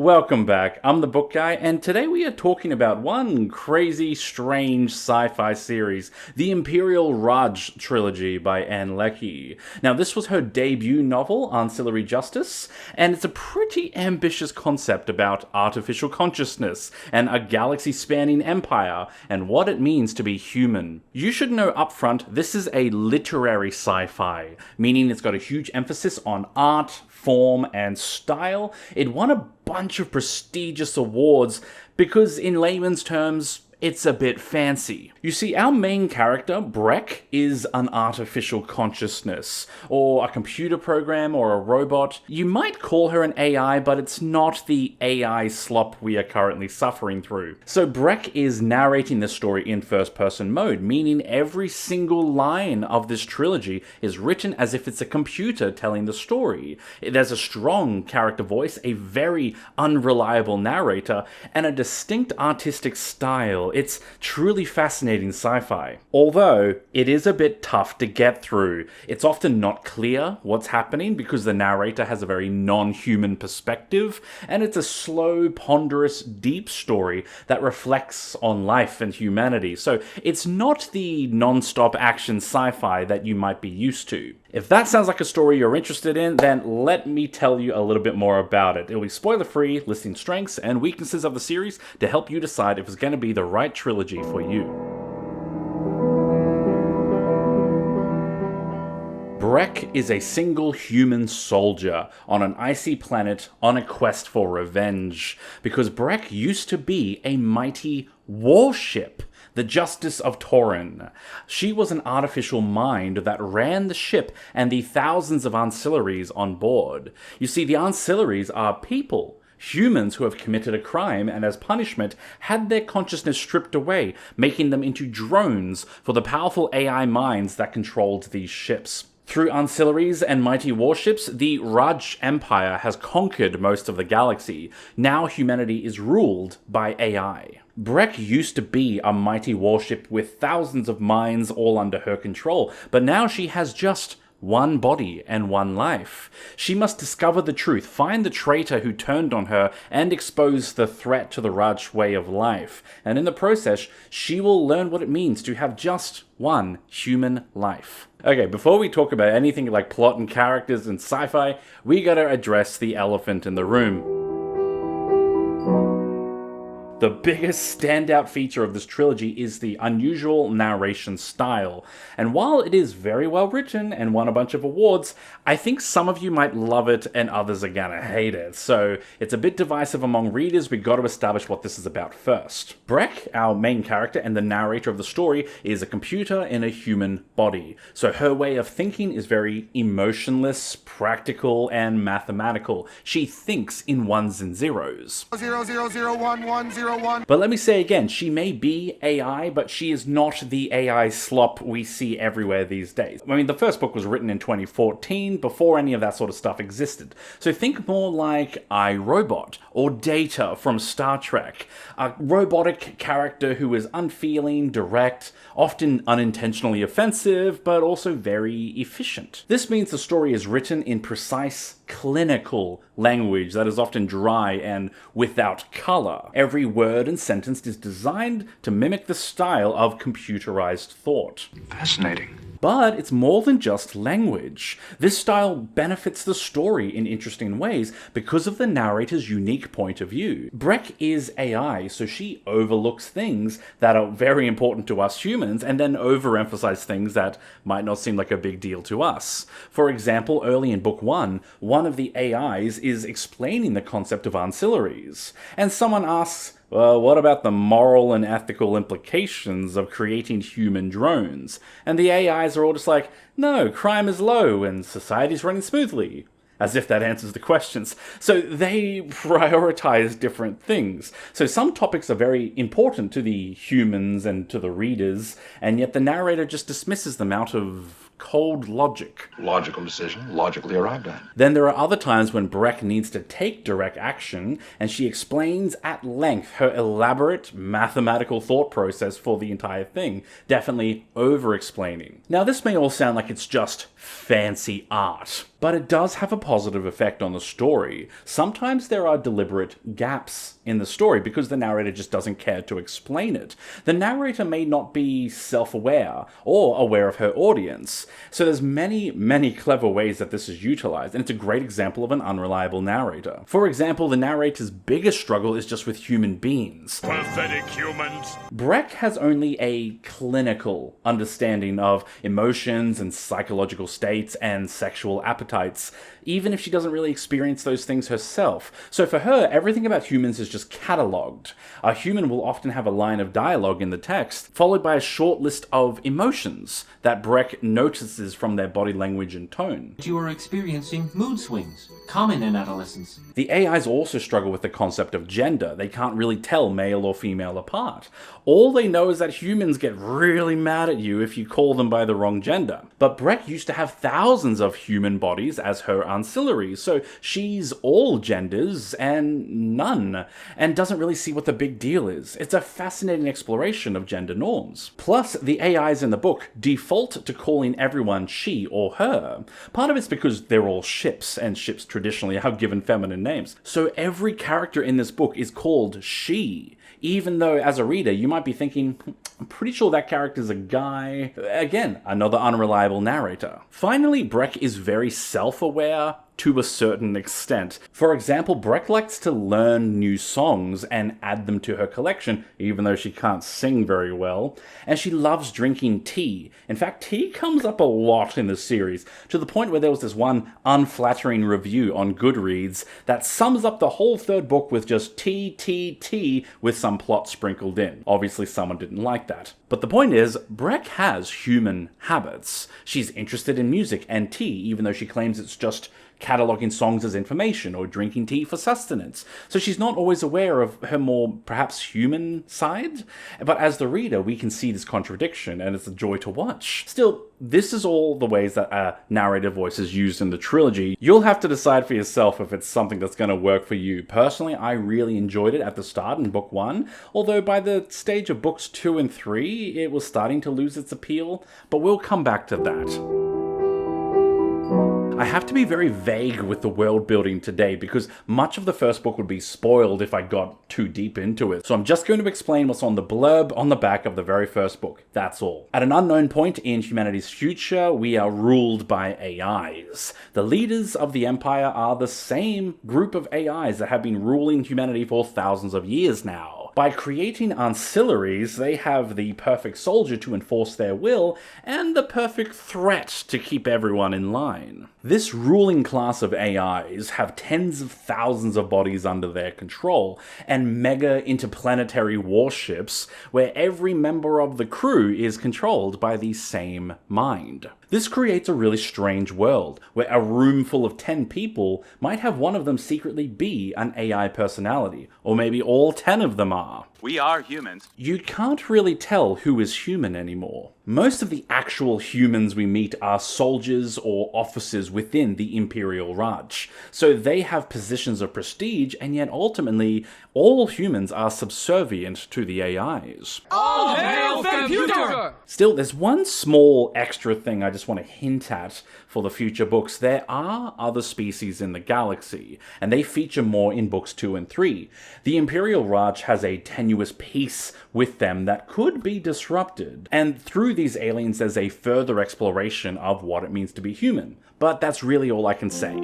Welcome back, I'm the Book Guy, and today we are talking about one crazy, strange sci-fi series, the Imperial Radch Trilogy by Ann Leckie. Now this was her debut novel, Ancillary Justice, and it's a pretty ambitious concept about artificial consciousness, and a galaxy-spanning empire, and what it means to be human. You should know upfront, this is a literary sci-fi, meaning it's got a huge emphasis on art, form, and style. It won a bunch of prestigious awards because, in layman's terms, it's a bit fancy. You see, our main character, Breq, is an artificial consciousness, or a computer program, or a robot. You might call her an AI, but it's not the AI slop we are currently suffering through. So Breq is narrating the story in first-person mode, meaning every single line of this trilogy is written as if it's a computer telling the story. There's a strong character voice, a very unreliable narrator, and a distinct artistic style. It's truly fascinating sci-fi. Although, it is a bit tough to get through. It's often not clear what's happening because the narrator has a very non-human perspective, and it's a slow, ponderous, deep story that reflects on life and humanity. So it's not the non-stop action sci-fi that you might be used to. If that sounds like a story you're interested in, then let me tell you a little bit more about it. It'll be spoiler-free, listing strengths and weaknesses of the series to help you decide if it's going to be the right trilogy for you. Breq is a single human soldier on an icy planet on a quest for revenge, because Breq used to be a mighty warship, the Justice of Torin. She was an artificial mind that ran the ship and the thousands of ancillaries on board. You see, the ancillaries are people, humans who have committed a crime and as punishment had their consciousness stripped away, making them into drones for the powerful AI minds that controlled these ships. Through ancillaries and mighty warships, the Radch Empire has conquered most of the galaxy. Now humanity is ruled by AI. Breq used to be a mighty warship with thousands of minds all under her control, but now she has just one body and one life. She must discover the truth, find the traitor who turned on her, and expose the threat to the Radch way of life. And in the process, she will learn what it means to have just one human life. Okay, before we talk about anything like plot and characters and sci-fi, we gotta address the elephant in the room. The biggest standout feature of this trilogy is the unusual narration style, and while it is very well written and won a bunch of awards, I think some of you might love it and others are gonna hate it, so it's a bit divisive among readers. We gotta establish what this is about first. Breq, our main character and the narrator of the story, is a computer in a human body, so her way of thinking is very emotionless, practical, and mathematical. She thinks in ones and zeros. 0001101. But let me say again, she may be AI, but she is not the AI slop we see everywhere these days. I mean, the first book was written in 2014, before any of that sort of stuff existed. So think more like iRobot, or Data from Star Trek. A robotic character who is unfeeling, direct, often unintentionally offensive, but also very efficient. This means the story is written in precise, clinical language that is often dry and without color. Every word and sentence is designed to mimic the style of computerized thought. Fascinating. But it's more than just language. This style benefits the story in interesting ways because of the narrator's unique point of view. Breq is AI, so she overlooks things that are very important to us humans and then overemphasize things that might not seem like a big deal to us. For example, early in book one of the AIs is explaining the concept of ancillaries, and someone asks, well, what about the moral and ethical implications of creating human drones? And the AIs are all just like, no, crime is low and society's running smoothly. As if that answers the questions. So they prioritize different things. So some topics are very important to the humans and to the readers, and yet the narrator just dismisses them out of cold logic. Logical decision, logically arrived at. Then there are other times when Breq needs to take direct action, and she explains at length her elaborate mathematical thought process for the entire thing, definitely over-explaining. Now this may all sound like it's just fancy art. But it does have a positive effect on the story. Sometimes there are deliberate gaps in the story because the narrator just doesn't care to explain it. The narrator may not be self-aware or aware of her audience. So there's many clever ways that this is utilized, and it's a great example of an unreliable narrator. For example, the narrator's biggest struggle is just with human beings. Pathetic humans. Breq has only a clinical understanding of emotions and psychological states and sexual appetites, even if she doesn't really experience those things herself. So for her, everything about humans is just catalogued. A human will often have a line of dialogue in the text, followed by a short list of emotions that Breq notices from their body language and tone. You are experiencing mood swings, common in adolescence. The AIs also struggle with the concept of gender. They can't really tell male or female apart. All they know is that humans get really mad at you if you call them by the wrong gender. But Breq used to have thousands of human bodies as her ancillaries, so she's all genders and none, and doesn't really see what the big deal is. It's a fascinating exploration of gender norms. Plus, the AIs in the book default to calling everyone she or her. Part of it's because they're all ships, and ships traditionally are given feminine names. So every character in this book is called she, even though as a reader you might be thinking, I'm pretty sure that character's a guy. Again, another unreliable narrator. Finally, Breq is very self-aware to a certain extent. For example, Breq likes to learn new songs and add them to her collection, even though she can't sing very well. And she loves drinking tea. In fact, tea comes up a lot in the series, to the point where there was this one unflattering review on Goodreads that sums up the whole third book with just tea with some plot sprinkled in. Obviously, someone didn't like that. But the point is, Breq has human habits. She's interested in music and tea, even though she claims it's just cataloging songs as information or drinking tea for sustenance. So she's not always aware of her more, perhaps, human side. But as the reader, we can see this contradiction, and it's a joy to watch. Still, this is all the ways that a narrative voice is used in the trilogy. You'll have to decide for yourself if it's something that's going to work for you. Personally, I really enjoyed it at the start in book 1, although by the stage of books 2 and 3, it was starting to lose its appeal, but we'll come back to that. I have to be very vague with the world building today because much of the first book would be spoiled if I got too deep into it. So I'm just going to explain what's on the blurb on the back of the very first book. That's all. At an unknown point in humanity's future, we are ruled by AIs. The leaders of the Empire are the same group of AIs that have been ruling humanity for thousands of years now. By creating ancillaries, they have the perfect soldier to enforce their will and the perfect threat to keep everyone in line. This ruling class of AIs have tens of thousands of bodies under their control and mega interplanetary warships where every member of the crew is controlled by the same mind. This creates a really strange world, where a room full of 10 people might have one of them secretly be an AI personality, or maybe all 10 of them are. We are humans. You can't really tell who is human anymore. Most of the actual humans we meet are soldiers or officers within the Imperial Radch, so they have positions of prestige, and yet ultimately, all humans are subservient to the AIs. All hail computer! Still, there's one small extra thing I just want to hint at for the future books. There are other species in the galaxy, and they feature more in books 2 and 3. The Imperial Radch has a tenuous peace with them that could be disrupted, and through these aliens there's a further exploration of what it means to be human. But that's really all I can say.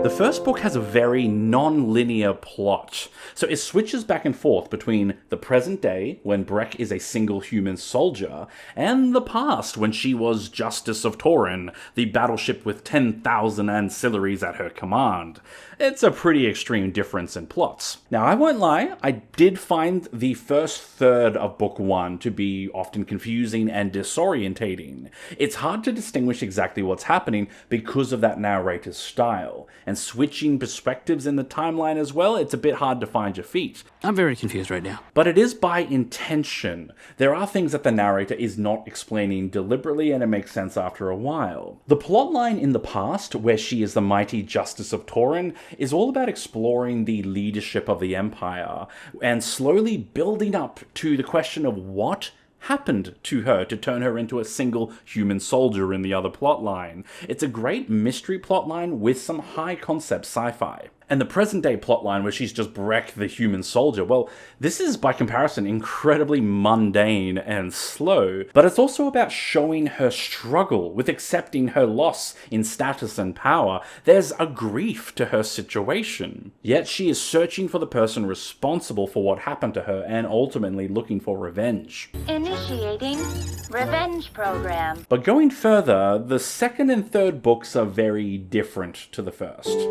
The first book has a very non-linear plot, so it switches back and forth between the present day, when Breq is a single human soldier, and the past, when she was Justice of Tauren, the battleship with 10,000 ancillaries at her command. It's a pretty extreme difference in plots. Now, I won't lie, I did find the first third of book 1 to be often confusing and disorientating. It's hard to distinguish exactly what's happening because of that narrator's style, and switching perspectives in the timeline as well, it's a bit hard to find your feet. I'm very confused right now. But it is by intention. There are things that the narrator is not explaining deliberately, and it makes sense after a while. The plotline in the past, where she is the mighty Justice of Tauren, is all about exploring the leadership of the Empire, and slowly building up to the question of what happened to her to turn her into a single human soldier in the other plotline. It's a great mystery plotline with some high concept sci-fi. And the present day plotline where she's just Breq the human soldier, well, this is by comparison incredibly mundane and slow, but it's also about showing her struggle with accepting her loss in status and power. There's a grief to her situation. Yet she is searching for the person responsible for what happened to her and ultimately looking for revenge. Initiating revenge program. But going further, the second and third books are very different to the first.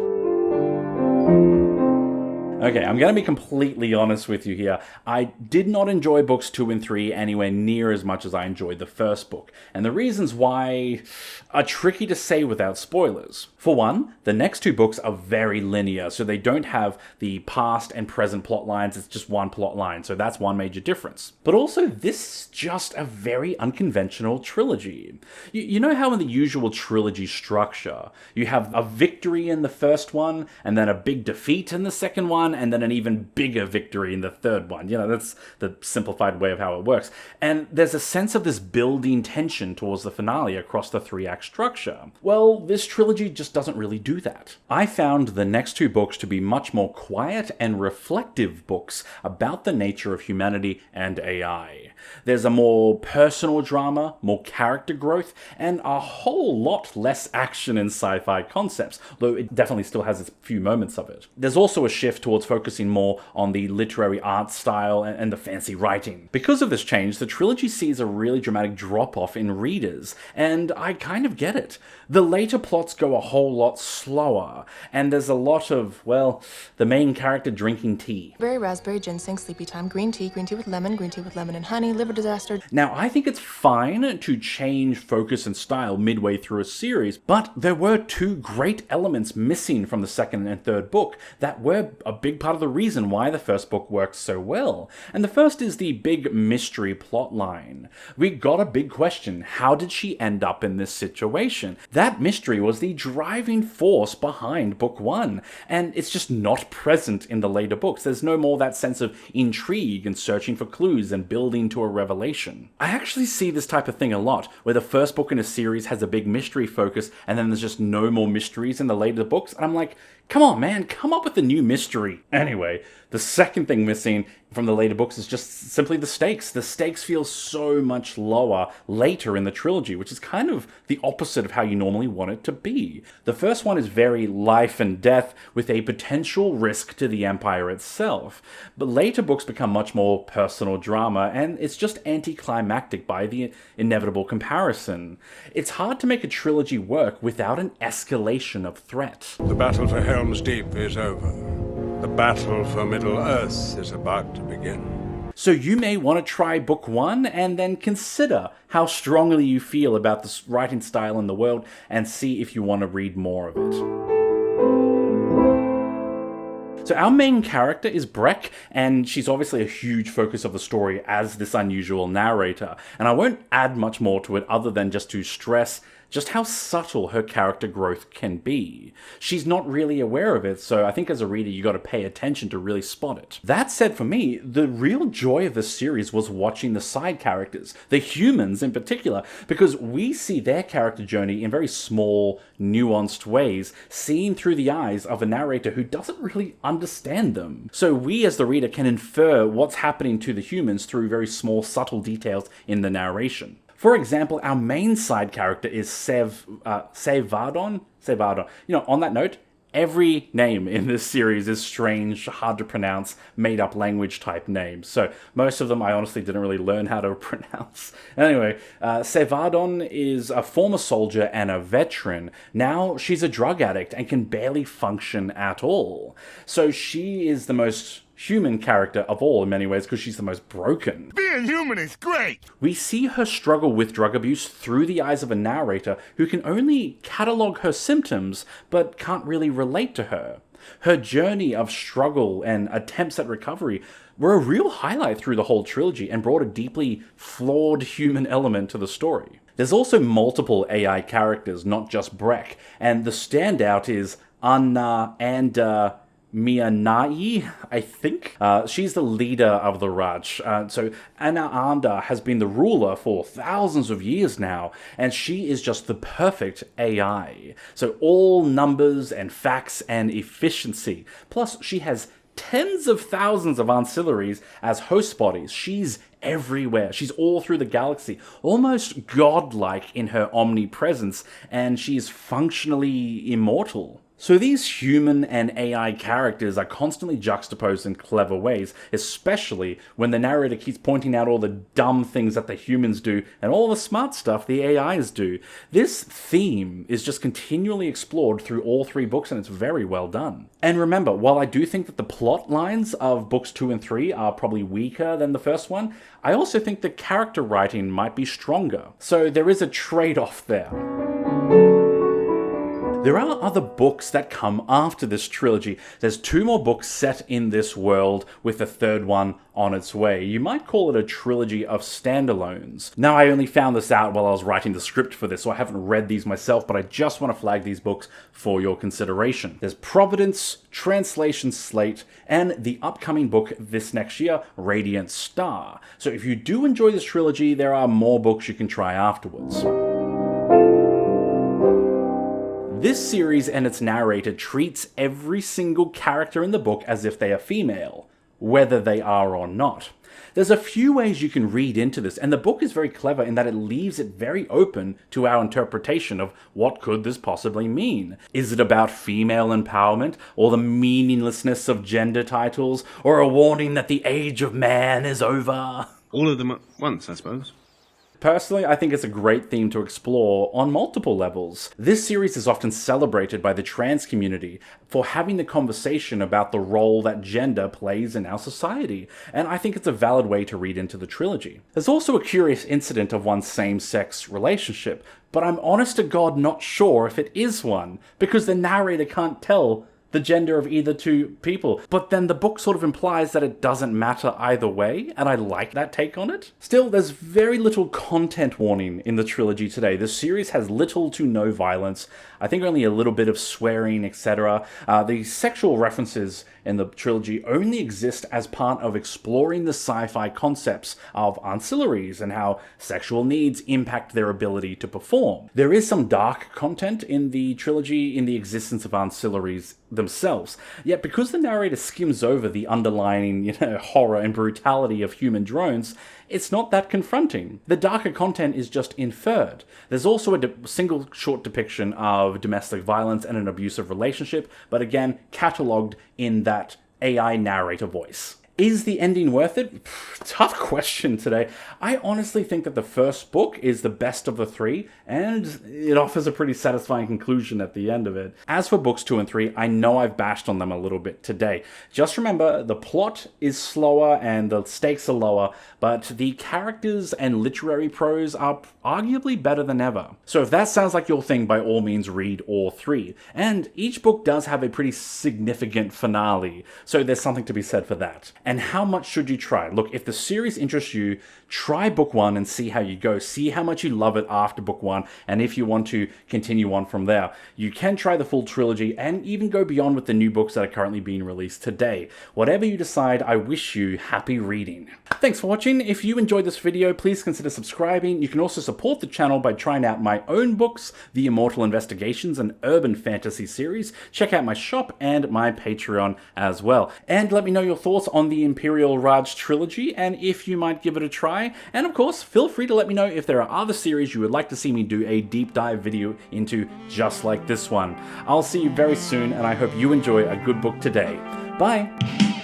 Okay, I'm going to be completely honest with you here. I did not enjoy books 2 and 3 anywhere near as much as I enjoyed the first book. And the reasons why are tricky to say without spoilers. For one, the next 2 books are very linear, so they don't have the past and present plot lines, it's just one plot line, so that's one major difference. But also, this is just a very unconventional trilogy. You know how in the usual trilogy structure, you have a victory in the first one, and then a big defeat in the second one, and then an even bigger victory in the third one. You know, that's the simplified way of how it works. And there's a sense of this building tension towards the finale across the 3-act structure. Well, this trilogy just doesn't really do that. I found the next 2 books to be much more quiet and reflective books about the nature of humanity and AI. There's a more personal drama, more character growth, and a whole lot less action in sci-fi concepts, though it definitely still has a few moments of it. There's also a shift towards focusing more on the literary art style and the fancy writing. Because of this change, the trilogy sees a really dramatic drop-off in readers, and I kind of get it. The later plots go a whole lot slower, and there's a lot of, well, the main character drinking tea. Berry, raspberry, ginseng, sleepy time, green tea with lemon, green tea with lemon and honey, liver disaster. Now, I think it's fine to change focus and style midway through a series, but there were 2 great elements missing from the second and third book that were a big part of the reason why the first book works so well. And the first is the big mystery plot line. We got a big question: how did she end up in this situation? That mystery was the driving force behind book 1, and it's just not present in the later books. There's no more that sense of intrigue and searching for clues and building to a revelation. I actually see this type of thing a lot, where the first book in a series has a big mystery focus and then there's just no more mysteries in the later books, and I'm like, come on man, come up with a new mystery. Anyway, the second thing missing from the later books is just simply the stakes. The stakes feel so much lower later in the trilogy, which is kind of the opposite of how you normally want it to be. The first one is very life and death with a potential risk to the Empire itself, but later books become much more personal drama, and it's just anticlimactic by the inevitable comparison. It's hard to make a trilogy work without an escalation of threat. The battle for Helm's Deep is over. The battle for Middle-earth is about to begin. So you may want to try book 1 and then consider how strongly you feel about the writing style in the world and see if you want to read more of it. So our main character is Breq, and she's obviously a huge focus of the story as this unusual narrator. And I won't add much more to it other than just to stress just how subtle her character growth can be. She's not really aware of it, so I think as a reader you got to pay attention to really spot it. That said, for me, the real joy of this series was watching the side characters, the humans in particular, because we see their character journey in very small, nuanced ways, seen through the eyes of a narrator who doesn't really understand them. So we as the reader can infer what's happening to the humans through very small, subtle details in the narration. For example, our main side character is Sevardon. You know, on that note, every name in this series is strange, hard to pronounce, made-up language type names. So most of them I honestly didn't really learn how to pronounce. Anyway, Sevardon is a former soldier and a veteran. Now she's a drug addict and can barely function at all. So she is the most human character of all in many ways because she's the most broken. Being human is great! We see her struggle with drug abuse through the eyes of a narrator who can only catalogue her symptoms but can't really relate to her. Her journey of struggle and attempts at recovery were a real highlight through the whole trilogy and brought a deeply flawed human element to the story. There's also multiple AI characters, not just Breq, and the standout is Anna and Mianai, I think. She's the leader of the Radch. So Anna has been the ruler for thousands of years now, and she is just the perfect AI. So all numbers and facts and efficiency. Plus, she has tens of thousands of ancillaries as host bodies. She's everywhere. She's all through the galaxy, almost godlike in her omnipresence, and she's functionally immortal. So these human and AI characters are constantly juxtaposed in clever ways, especially when the narrator keeps pointing out all the dumb things that the humans do and all the smart stuff the AIs do. This theme is just continually explored through all 3 books, and it's very well done. And remember, while I do think that the plot lines of books 2 and 3 are probably weaker than the first one, I also think the character writing might be stronger. So there is a trade-off there. There are other books that come after this trilogy. There's 2 more books set in this world, with the 3rd one on its way. You might call it a trilogy of standalones. Now, I only found this out while I was writing the script for this, so I haven't read these myself, but I just want to flag these books for your consideration. There's Providence, Translation Slate, and the upcoming book this next year, Radiant Star. So if you do enjoy this trilogy, there are more books you can try afterwards. This series and its narrator treats every single character in the book as if they are female, whether they are or not. There's a few ways you can read into this, and the book is very clever in that it leaves it very open to our interpretation of what could this possibly mean. Is it about female empowerment, or the meaninglessness of gender titles, or a warning that the age of man is over? All of them at once, I suppose. Personally, I think it's a great theme to explore on multiple levels. This series is often celebrated by the trans community for having the conversation about the role that gender plays in our society, and I think it's a valid way to read into the trilogy. There's also a curious incident of one same-sex relationship, but I'm honest to God not sure if it is one, because the narrator can't tell the gender of either 2 people. But then the book sort of implies that it doesn't matter either way, and I like that take on it. Still, there's very little content warning in the trilogy today. The series has little to no violence. I think only a little bit of swearing, etc. The sexual references in the trilogy only exist as part of exploring the sci-fi concepts of ancillaries and how sexual needs impact their ability to perform. There is some dark content in the trilogy in the existence of ancillaries themselves, yet because the narrator skims over the underlying, horror and brutality of human drones, it's not that confronting. The darker content is just inferred. There's also a single short depiction of domestic violence and an abusive relationship, but again, catalogued in that AI narrator voice. Is the ending worth it? Tough question today. I honestly think that the first book is the best of the 3, and it offers a pretty satisfying conclusion at the end of it. As for books 2 and 3, I know I've bashed on them a little bit today. Just remember, the plot is slower and the stakes are lower, but the characters and literary prose are arguably better than ever. So if that sounds like your thing, by all means read all 3. And each book does have a pretty significant finale, so there's something to be said for that. And how much should you try? Look, if the series interests you, try book 1 and see how you go. See how much you love it after book 1, and if you want to continue on from there. You can try the full trilogy and even go beyond with the new books that are currently being released today. Whatever you decide, I wish you happy reading. Thanks for watching. If you enjoyed this video, please consider subscribing. You can also support the channel by trying out my own books, the Immortal Investigations and Urban Fantasy series. Check out my shop and my Patreon as well. And let me know your thoughts on the Imperial Radch Trilogy and if you might give it a try. And of course, feel free to let me know if there are other series you would like to see me do a deep dive video into just like this one. I'll see you very soon, and I hope you enjoy a good book today. Bye!